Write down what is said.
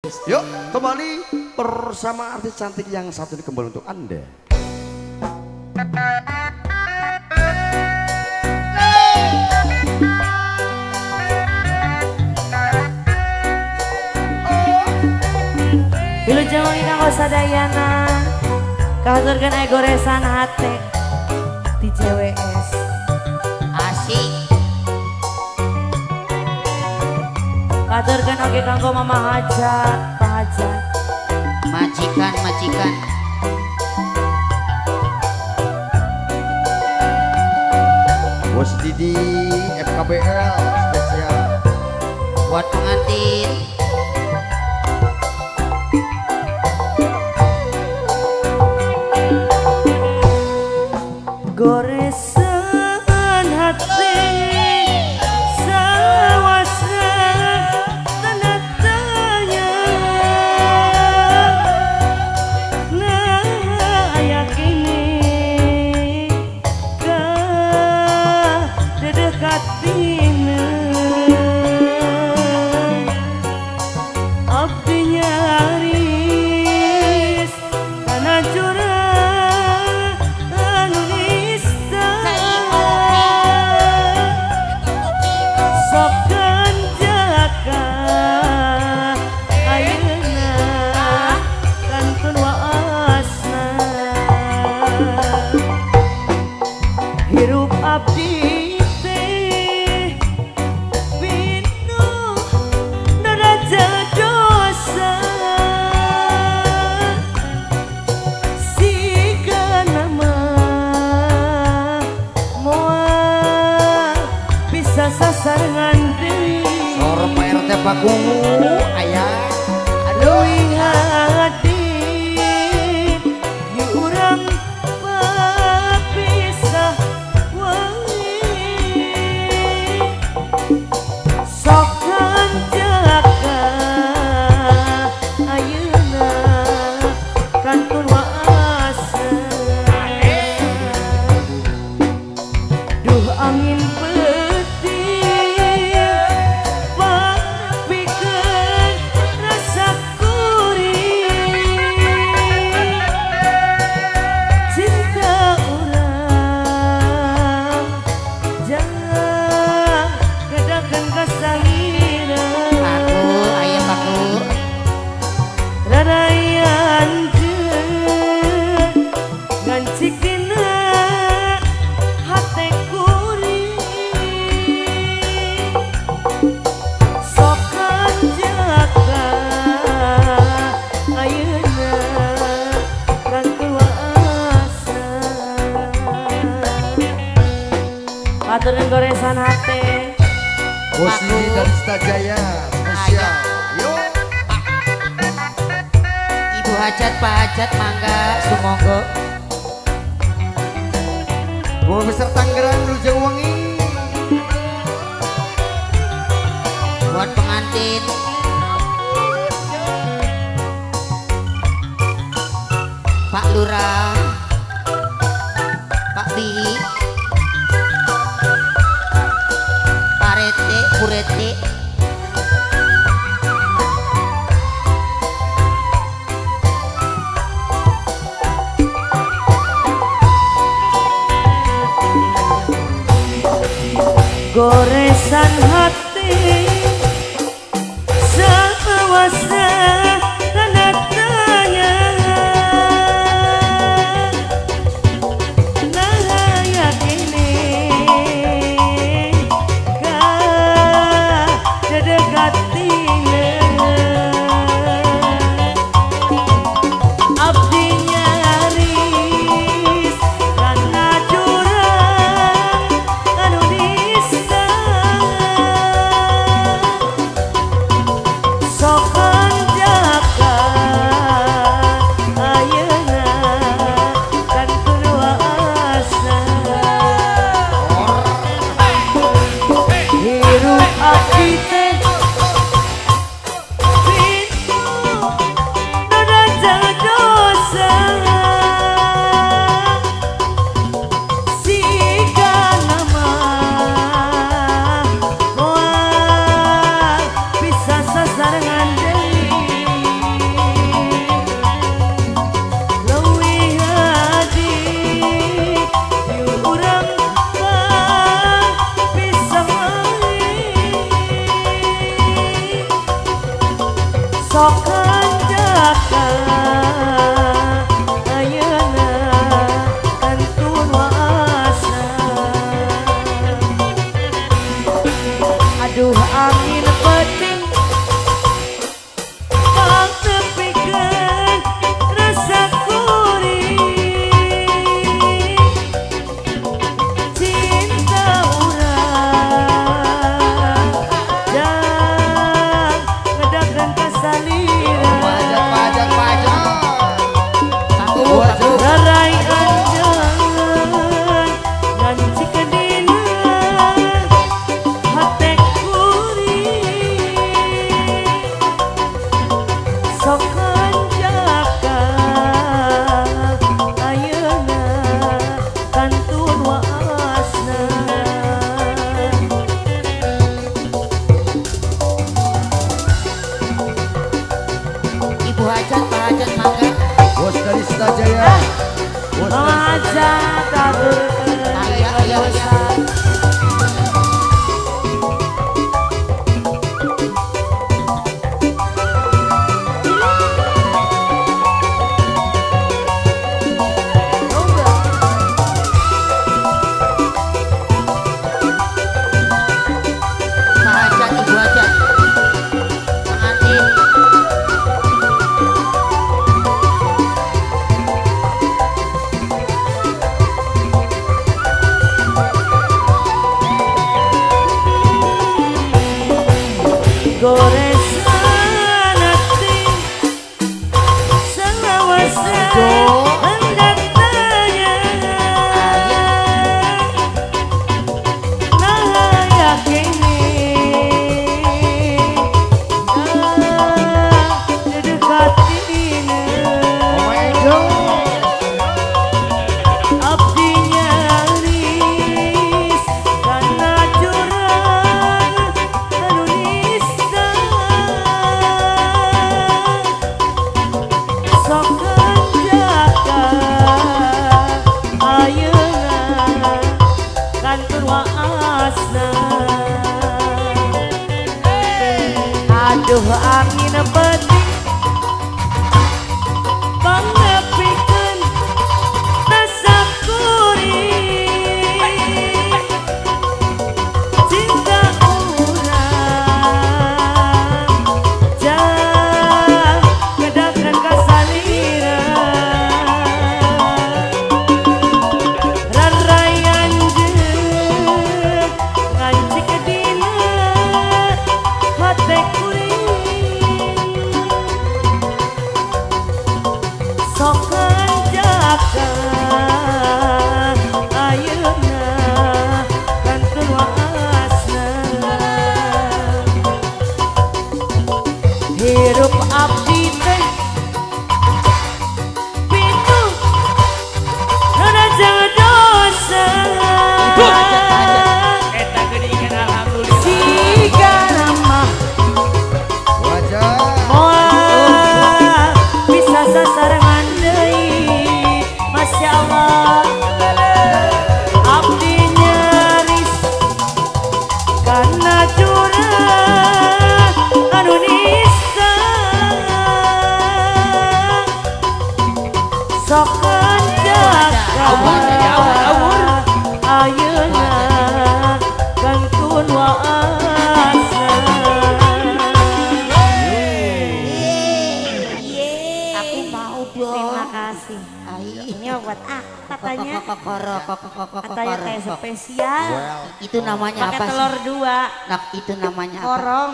Yuk kembali bersama artis cantik yang satu ini kembali untuk Anda. Wilujeng ingkang sadayana kahaturkeun goresan hate di CWS. Asik. Kahaturkeun oge kanggo Mama Hajat, Pak Hajat. Majikan. Bos Didi FKBL spesial Buat pengantin. Goresan hati sawasa tanda tanya nah ayak ini kah dedekatina abdi nyaris karena curang hirup abdi teh binu naraja dosa siga nama moal bisa sasarangan deui Sor PRT Pakungu ayah. aduh hati urang papisah sokan jaka ayeuna kantor waasa duh angin petir papikeun rasa kuring cinta urang jangan kedakan kasahina Paku. rarayan ngancikina hate kuring sokan jaka ayeuna rangkul waasa aturan goresan hate Bos Didi dari Stajaya spesial. Yuk. Ibu Hajat, Pak Hajat, mangga sumangga. Gua besar Tangerang Lujeng Wangi. Buat pengantin. Pak Lurah, Pak Billy, Pak Rete, Bu Rete. goresan hati sawasa tanda tanya nah yakini kah dedekatina abdi nyaris karena curang anu nista sokan jaka ayeuna kantun waasa aduh angin peting pang tepikeun rasa kuring cinta urang dan ngedakan kasalira rarai anjeun ngan cikedina hate kuring sokan jaka ayeuna kantun waasna Ibu hajat, Pak hajat mangga. Bos dari Setajaya. Bos dari aja tabur Ayah, ayah, ayah. Pak hajat, ibu hajat. Pengantin. goresan hati selawasa hendak tanya nah yakini dedekatina abdi nyaris karena jurang anu nista sokan jaka ayeuna kantor waasna aduh angin peting pangepikeun rasa kuring cinta urang jang ngedakan kasalira rarayan jeung ngancik kedina hate kuring sokan jaka ayeuna kantun waasna hirup abdi teh pitu rada jangan dosa Eta geuningan alhamdulillah. sigana mah Wajah. moal bisa sasarangan deui Masya Allah abdi nyaris karena curang anu nista sokan jaka ayeuna kantun waasna Aku mau dong. terima kasih Ai. ini buat katanya Kokokoro, katanya teh spesial Itu namanya pakai apa sih? telur 2 Nah, itu namanya apa? korong